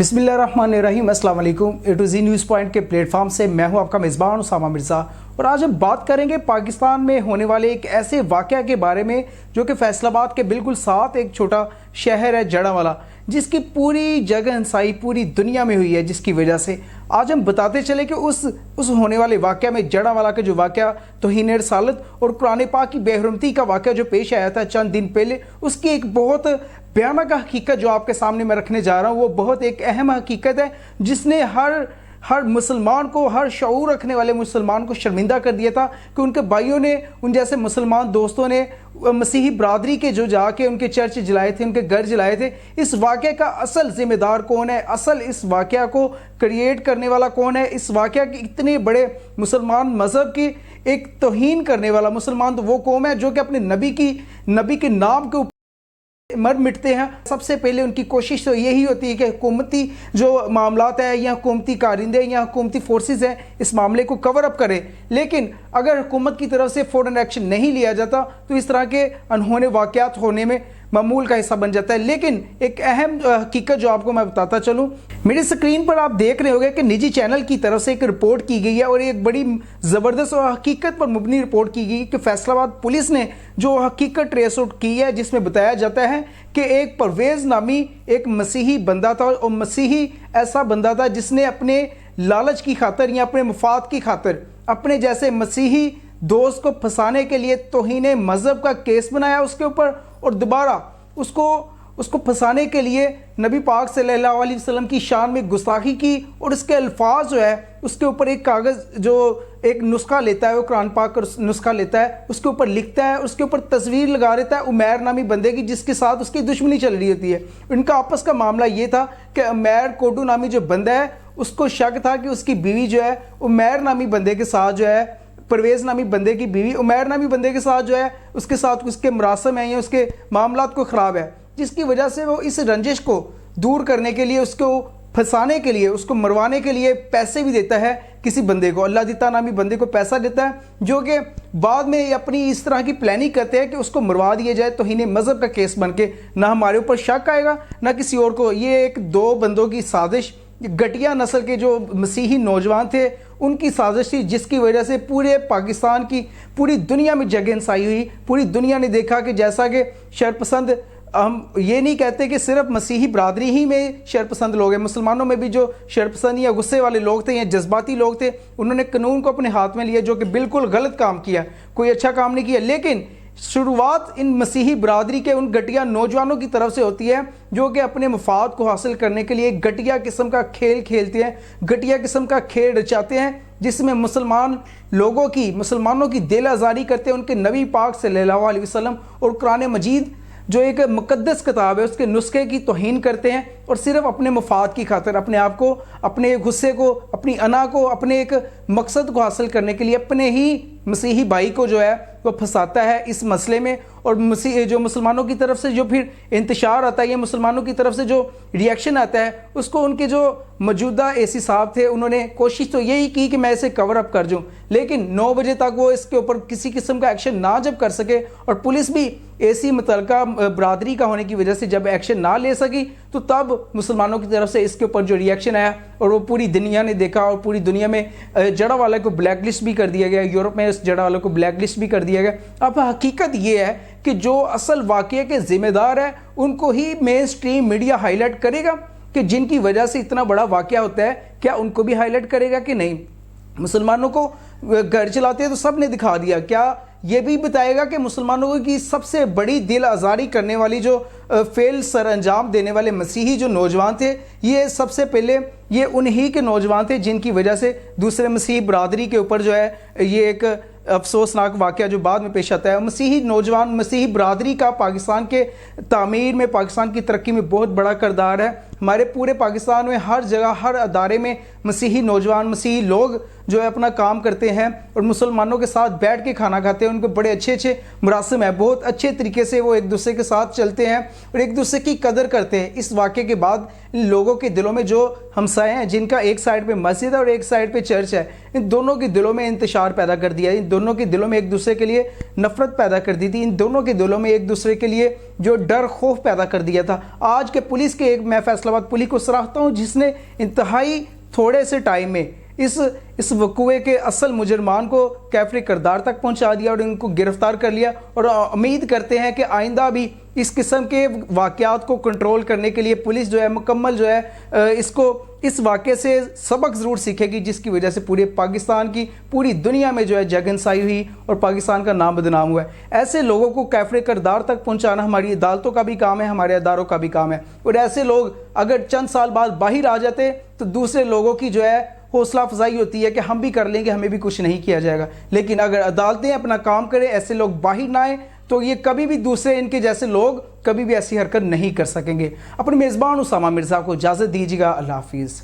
बिस्मिल्लाहिर्रहमानिर्रहीम। अस्सलाम वालेकुम। ए टू जी न्यूज़ पॉइंट के प्लेटफॉर्म से मैं हूं आपका मेज़बान उसामा मिर्ज़ा, और आज हम बात करेंगे पाकिस्तान में होने वाले एक ऐसे वाक़या के बारे में जो कि फैसलाबाद के बिल्कुल साथ एक छोटा शहर है जड़ांवाला, जिसकी पूरी जगह हंसाई पूरी दुनिया में हुई है, जिसकी वजह से आज हम बताते चले कि उस होने वाले वाक़या में जड़ांवाला का जो वाक़या तौहीन रसालत और कुरान पाक की बेहरमती का वाक़या जो पेश आया था चंद दिन पहले, उसकी एक बहुत भयानक हकीकत जो आपके सामने मैं रखने जा रहा हूँ, वो बहुत एक अहम हकीकत है जिसने हर मुसलमान को, हर शऊर रखने वाले मुसलमान को शर्मिंदा कर दिया था कि उनके भाइयों ने, उन जैसे मुसलमान दोस्तों ने मसीही बरादरी के जो जाके उनके चर्च जलाए थे, उनके घर जलाए थे। इस वाक़े का असल ज़िम्मेदार कौन है, असल इस वाक़े को क्रिएट करने वाला कौन है, इस वाक़े के इतने बड़े मुसलमान मज़हब की एक तौहीन करने वाला मुसलमान तो वो कौम है जो कि अपने नबी के नाम के मर मिटते हैं। सबसे पहले उनकी कोशिश तो यही होती है कि हुकूमती जो मामलात है या हुकूमती कारिंदे या हुकूमती फोर्सेस हैं इस मामले को कवर अप करें, लेकिन अगर हुकूमत की तरफ से फ़ौरन एक्शन नहीं लिया जाता तो इस तरह के अनहोने वाक़यात होने में मामूल का हिस्सा बन जाता है। लेकिन एक अहम हकीकत जो आपको मैं बताता चलूँ, मेरी स्क्रीन पर आप देख रहे होंगे कि निजी चैनल की तरफ से एक रिपोर्ट की गई है, और एक बड़ी ज़बरदस्त और हकीकत पर मुबनी रिपोर्ट की गई कि फैसलाबाद पुलिस ने जो हकीकत ट्रेस आउट की है, जिसमें बताया जाता है कि एक परवेज़ नामी एक मसीही बंदा था, और मसीही ऐसा बंदा था जिसने अपने लालच की खातर या अपने मफाद की खातर अपने जैसे मसीही दोस्त को फंसाने के लिए तौहीन मज़हब का केस बनाया उसके ऊपर, और दोबारा उसको फंसाने के लिए नबी पाक सल्लल्लाहु अलैहि वसल्लम की शान में गुस्ताखी की, और उसके अल्फाज जो है उसके ऊपर एक कागज़ जो एक नुस्खा लेता है, वो कुरान पाक का नुस्खा लेता है, उसके ऊपर लिखता है, उसके ऊपर तस्वीर लगा देता है उमैर नामी बंदे की, जिसके साथ उसकी दुश्मनी चल रही होती है। इनका आपस का मामला ये था कि उमैर कोडू नामी जो बंदा है उसको शक था कि उसकी बीवी जो है उमैर नामी बंदे के साथ जो है, परवेज़ नामी बंदे की बीवी उमैर नामी बंदे के साथ जो है उसके साथ उसके मरासम हैं या उसके मामलात को ख़राब है, जिसकी वजह से वो इस रंजिश को दूर करने के लिए, उसको फंसाने के लिए, उसको मरवाने के लिए पैसे भी देता है किसी बंदे को, अल्लाह दिता नामी बंदे को पैसा देता है, जो कि बाद में अपनी इस तरह की प्लानिंग करते हैं कि उसको मरवा दिया जाए तौहीन मज़हब का केस बन के, ना हमारे ऊपर शक आएगा ना किसी और को। ये एक दो बंदों की साजिश, घटिया नस्ल के जो मसीही नौजवान थे उनकी साजिश थी, जिसकी वजह से पूरे पाकिस्तान की, पूरी दुनिया में जगह हंसाई हुई। पूरी दुनिया ने देखा कि जैसा कि शरपसंद, हम ये नहीं कहते कि सिर्फ मसीही बरादरी ही में शरपसंद लोग हैं, मुसलमानों में भी जो शरपसंद या गुस्से वाले लोग थे या जज्बाती लोग थे, उन्होंने कानून को अपने हाथ में लिया, जो कि बिल्कुल गलत काम किया, कोई अच्छा काम नहीं किया। लेकिन शुरुआत इन मसीही बरादरी के उन घटिया नौजवानों की तरफ से होती है जो कि अपने मफाद को हासिल करने के लिए घटिया किस्म का खेल खेलते हैं, घटिया किस्म का खेल रचाते हैं, जिसमें मुसलमानों की दिल आज़ारी करते हैं, उनके नबी पाक सल्लल्लाहु अलैहि वसल्लम और कुरान मजीद जो एक मुक़द्दस किताब है उसके नुस्खे की तौहीन करते हैं, और सिर्फ अपने मफाद की खातिर, अपने आप को, अपने गुस्से को, अपनी अना को, अपने एक मकसद को हासिल करने के लिए अपने ही मसीही भाई को जो है वो फंसाता है इस मसले में। और जो मुसलमानों की तरफ से जो फिर इंतशार आता है या मुसलमानों की तरफ से जो रिएक्शन आता है, उसको उनके जो मौजूदा एसी साहब थे उन्होंने कोशिश तो यही की कि मैं इसे कवर अप कर दूँ, लेकिन 9 बजे तक वो इसके ऊपर किसी किस्म का एक्शन ना जब कर सके, और पुलिस भी एसी मुतलका बरादरी का होने की वजह से जब एक्शन ना ले सकी, तो तब मुसलमानों की तरफ से इसके ऊपर जो रिएक्शन आया और वो पूरी दुनिया ने देखा, और पूरी दुनिया में जड़ांवाला को ब्लैक लिस्ट भी कर दिया गया, यूरोप में इस जड़ांवाला को ब्लैक लिस्ट भी कर दिया गया। अब हकीकत ये है कि जो असल वाक़ये के ज़िम्मेदार है उनको ही मेन स्ट्रीम मीडिया हाईलाइट करेगा, कि जिनकी वजह से इतना बड़ा वाक़या होता है, क्या उनको भी हाईलाइट करेगा कि नहीं? मुसलमानों को घर चलाते हैं तो सब ने दिखा दिया, क्या ये भी बताएगा कि मुसलमानों की सबसे बड़ी दिल आज़ारी करने वाली जो फेल सर अंजाम देने वाले मसीही जो नौजवान थे, ये सबसे पहले ये उन्हीं के नौजवान थे जिनकी वजह से दूसरे मसीही बरादरी के ऊपर जो है ये एक अफसोसनाक वाक़या जो बाद में पेश आता है। मसीही नौजवान, मसीही बरादरी का पाकिस्तान के तामीर में, पाकिस्तान की तरक्की में बहुत बड़ा किरदार है। हमारे पूरे पाकिस्तान में हर जगह, हर अदारे में मसीही नौजवान, मसीही लोग जो है अपना काम करते हैं और मुसलमानों के साथ बैठ के खाना खाते हैं। उनके बड़े अच्छे अच्छे मुरासिम हैं, बहुत अच्छे तरीके से वो एक दूसरे के साथ चलते हैं और एक दूसरे की कदर करते हैं। इस वाक़े के बाद इन लोगों के दिलों में जो हमसाए हैं, जिनका एक साइड पे मस्जिद है और एक साइड पे चर्च है, इन दोनों के दिलों में इंतशार पैदा कर दिया, इन दोनों के दिलों में एक दूसरे के लिए नफरत पैदा कर दी थी, इन दोनों के दिलों में एक दूसरे के लिए जो डर खौफ पैदा कर दिया था। आज के पुलिस के एक मैं फैसला آباد پولیس کو سراہتا ہوں جس نے انتہائی تھوڑے سے ٹائم میں اس وقوعے کے اصل مجرمان کو کیفر کردار تک پہنچا دیا اور ان کو گرفتار کر لیا، اور امید کرتے ہیں کہ آئندہ بھی اس قسم کے واقعات کو کنٹرول کرنے کے لیے پولیس جو ہے مکمل جو ہے اس واقعے سے سبق ضرور سیکھے گی، جس کی وجہ سے پورے پاکستان کی پوری دنیا میں جو ہے جگ ہنسائی ہوئی اور پاکستان کا نام بدنام ہوا ہے۔ ایسے لوگوں کو کیفر کردار تک پہنچانا ہماری عدالتوں کا بھی کام ہے، ہمارے اداروں کا بھی کام ہے، اور ایسے لوگ اگر چند سال بعد باہر آ جاتے تو دوسرے لوگوں کی جو ہے حوصلہ افزائی ہوتی ہے کہ ہم بھی کر لیں گے، ہمیں بھی کچھ نہیں کیا جائے گا۔ لیکن اگر عدالتیں اپنا کام کریں، ایسے لوگ باہر نہ آئیں، تو یہ کبھی بھی دوسرے ان کے جیسے لوگ کبھی بھی ایسی حرکت نہیں کر سکیں گے۔ اپنے میزبان اسامہ مرزا کو اجازت دیجیے گا، اللہ حافظ۔